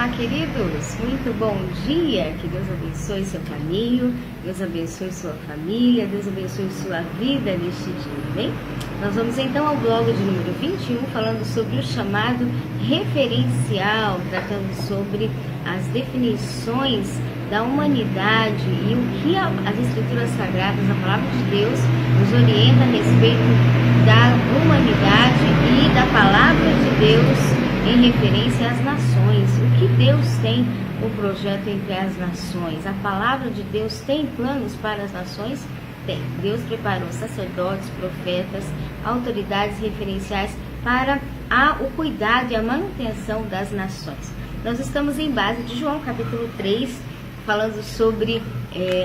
Olá, queridos, muito bom dia, que Deus abençoe seu caminho, Deus abençoe sua família, Deus abençoe sua vida neste dia, bem? Nós vamos então ao blog de número 21, falando sobre o chamado referencial, tratando sobre as definições da humanidade e o que as Escrituras Sagradas, a Palavra de Deus, nos orienta a respeito da humanidade e da Palavra de Deus em referência às nações. O que Deus tem o projeto entre as nações? A Palavra de Deus tem planos para as nações? Tem. Deus preparou sacerdotes, profetas, autoridades referenciais para o cuidado e a manutenção das nações. Nós estamos em base de João capítulo 3, falando sobre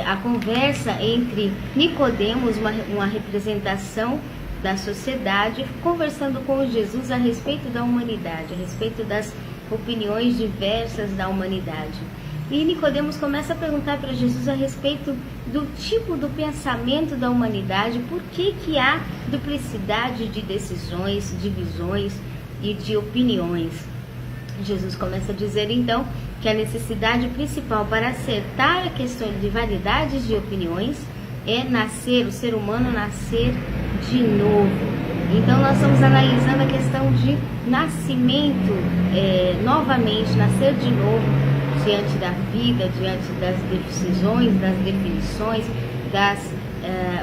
a conversa entre Nicodemos, uma representação da sociedade, conversando com Jesus a respeito da humanidade, a respeito das opiniões diversas da humanidade. E Nicodemos começa a perguntar para Jesus a respeito do tipo do pensamento da humanidade, por que há duplicidade de decisões, de visões e de opiniões. Jesus começa a dizer então que a necessidade principal para acertar a questão de variedades de opiniões é nascer, o ser humano nascer de novo. Então nós estamos analisando a questão de nascimento, novamente, nascer de novo diante da vida, diante das decisões, das definições, das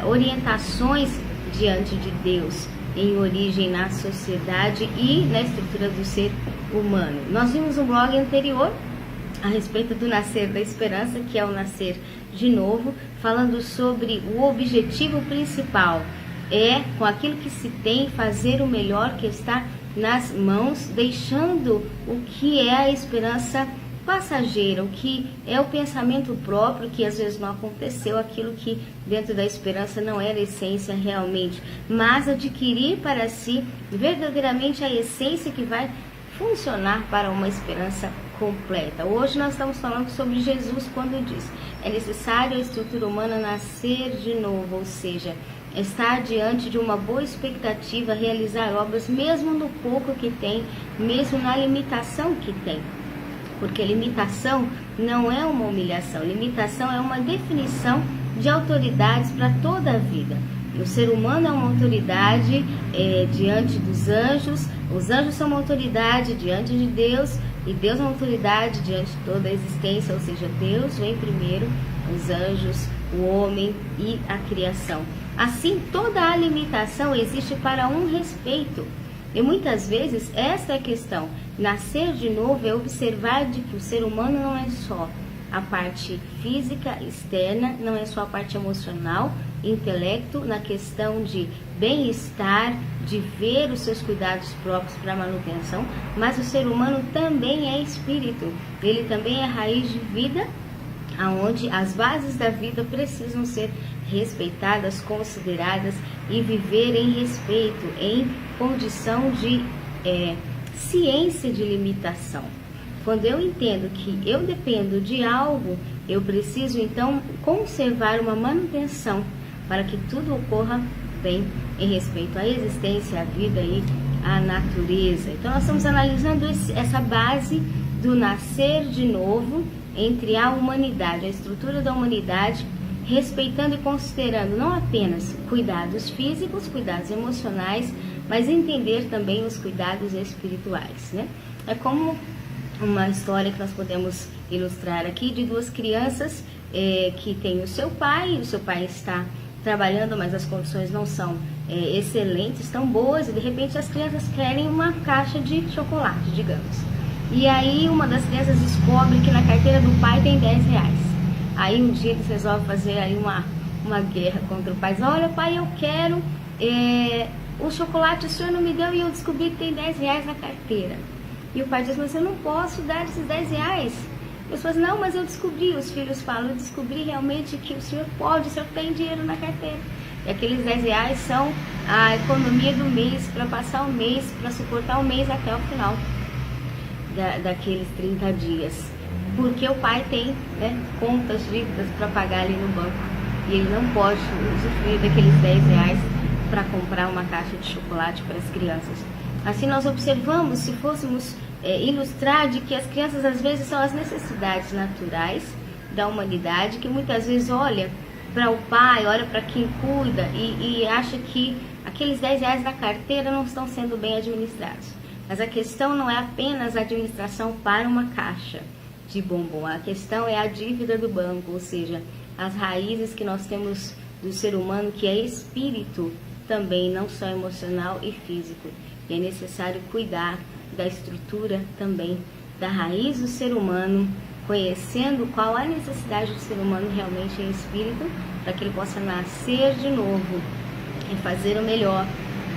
orientações diante de Deus, em origem na sociedade e na estrutura do ser humano. Nós vimos um blog anterior a respeito do nascer da esperança, que é o nascer de novo, falando sobre o objetivo principal, com aquilo que se tem, fazer o melhor que está nas mãos, deixando o que é a esperança passageira, o que é o pensamento próprio, que às vezes não aconteceu, aquilo que dentro da esperança não era a essência realmente, mas adquirir para si verdadeiramente a essência que vai funcionar para uma esperança completa. Hoje nós estamos falando sobre Jesus quando diz: é necessário a estrutura humana nascer de novo, ou seja, estar diante de uma boa expectativa, realizar obras mesmo no pouco que tem, mesmo na limitação que tem. Porque limitação não é uma humilhação, limitação é uma definição de autoridades para toda a vida. O ser humano é uma autoridade diante dos anjos, os anjos são uma autoridade diante de Deus, e Deus é uma autoridade diante de toda a existência, ou seja, Deus vem primeiro, os anjos, o homem e a criação. Assim, toda a limitação existe para um respeito. E muitas vezes essa é a questão. Nascer de novo é observar de que o ser humano não é só a parte física externa, não é só a parte emocional, intelecto, na questão de bem-estar, de ver os seus cuidados próprios para a manutenção, mas o ser humano também é espírito, ele também é raiz de vida, aonde as bases da vida precisam ser respeitadas, consideradas e viver em respeito, em condição de ciência de limitação. Quando eu entendo que eu dependo de algo, eu preciso então conservar uma manutenção para que tudo ocorra bem em respeito à existência, à vida e à natureza. Então nós estamos analisando essa base do nascer de novo entre a humanidade, a estrutura da humanidade, respeitando e considerando não apenas cuidados físicos, cuidados emocionais, mas entender também os cuidados espirituais, né? É como uma história que nós podemos ilustrar aqui de duas crianças que têm o seu pai está trabalhando, mas as condições não são excelentes, tão boas, e de repente as crianças querem uma caixa de chocolate, digamos. E aí uma das crianças descobre que na carteira do pai tem 10 reais. Aí um dia eles resolvem fazer aí uma guerra contra o pai. Olha, pai, eu quero o chocolate, o senhor não me deu e eu descobri que tem 10 reais na carteira. E o pai diz: mas eu não posso dar esses 10 reais. Eles falam: não, mas eu descobri. Os filhos falam: eu descobri realmente que o senhor pode, o senhor tem dinheiro na carteira. E aqueles 10 reais são a economia do mês, para passar o mês, para suportar o mês até o final daqueles 30 dias. Porque o pai tem contas, dívidas para pagar ali no banco. E ele não pode usufruir daqueles 10 reais para comprar uma caixa de chocolate para as crianças. Assim nós observamos, se fôssemos ilustrar de que as crianças às vezes são as necessidades naturais da humanidade, que muitas vezes olha para o pai, olha para quem cuida e acha que aqueles 10 reais na carteira não estão sendo bem administrados. Mas a questão não é apenas a administração para uma caixa de bombom, a questão é a dívida do banco, ou seja, as raízes que nós temos do ser humano, que é espírito também, não só emocional e físico. E é necessário cuidar da estrutura também, da raiz do ser humano, conhecendo qual a necessidade do ser humano realmente em espírito, para que ele possa nascer de novo e fazer o melhor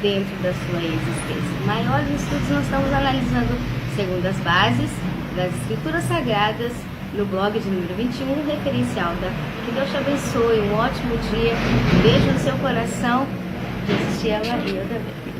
dentro da sua existência. Maiores estudos nós estamos analisando segundo as bases das Escrituras Sagradas no blog de número 21, referencial da. Que Deus te abençoe, um ótimo dia, um beijo no seu coração, Jesus te ama e eu também.